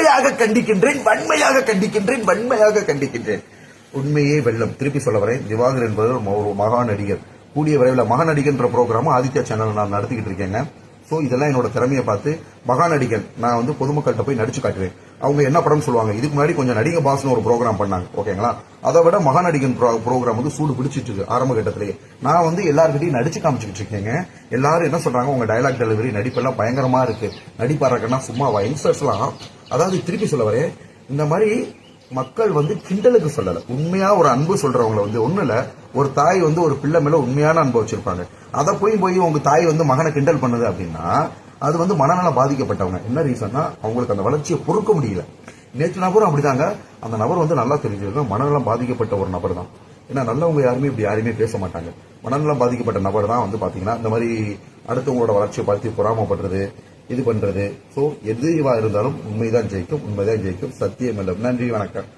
வன்மையாக கண்டிக்கின்றேன், வன்மையாக கண்டிக்கின்றேன், வன்மையாக கண்டிக்கின்றேன். உண்மையே வெல்லம். திருப்பி சொல்ல வரேன், திவாகர் என்பவர் ஒரு மகா நடிகர். கூடிய விரைவில் மகா நடிகர்ன்ற ப்ரோக்ராமும் ஆதித்யா சேனல் நான் நடத்திக்கிட்டு இருக்கேங்க. ஸோ இதெல்லாம் என்னோட திறமையை பார்த்து மகா நடிகன் நான் வந்து பொதுமக்கள்கிட்ட போய் நடிச்சு காட்டுவேன். அவங்க என்ன படம் சொல்லுவாங்க, இதுக்கு முன்னாடி கொஞ்சம் நடிகை பாஸ்னு ஒரு ப்ரோக்ராம் பண்ணாங்க, ஓகேங்களா? அதை விட மகா நடிகன் ப்ரோக்ராம் வந்து சூடு பிடிச்சிட்டு இருக்கு ஆரம்ப கட்டத்திலேயே. நான் வந்து எல்லாருக்கிட்டையும் நடிச்சு காமிச்சுக்கிட்டு இருக்கேங்க. எல்லாரும் என்ன சொல்றாங்க, உங்க டயலாக் டெலிவரி நடிப்பெல்லாம் பயங்கரமா இருக்கு, நடிப்பாருக்கன்னா சும்மாவா? யங்ஸ்டர்ஸ்லாம், அதாவது திருப்பி சொல்ல வரேன், இந்த மாதிரி மக்கள் வந்து கிண்டலுக்கு சொல்லல, உண்மையா ஒரு அன்பு சொல்றவங்களை வந்து ஒண்ணு இல்ல, ஒரு தாய் வந்து ஒரு பிள்ளை மேல உண்மையான அன்பு வச்சிருப்பாங்க. அதை போய் உங்க தாய் வந்து மகனை கிண்டல் பண்ணுது அப்படின்னா அது வந்து மனநலம் பாதிக்கப்பட்டவங்க. என்ன ரீசன்னா, அவங்களுக்கு அந்த வளர்ச்சியை பொறுக்க முடியல. நேற்று நபரும் அப்படிதாங்க. அந்த நபர் வந்து நல்லா தெரிஞ்சிருக்க மனநலம் பாதிக்கப்பட்ட ஒரு நபர் தான். ஏன்னா நல்லவங்க யாருமே இப்படி யாருமே பேச மாட்டாங்க. மனநலம் பாதிக்கப்பட்ட நபர் தான் வந்து பாத்தீங்கன்னா இந்த மாதிரி அடுத்தவங்களோட வளர்ச்சியை பார்த்து பொறாமப்படுறது, இது பண்றது. சோ எதுவா இருந்தாலும் உண்மைதான் ஜெயிக்கும், உண்மைதான் ஜெயிக்கும். சத்தியம் இல்லை. நன்றி, வணக்கம்.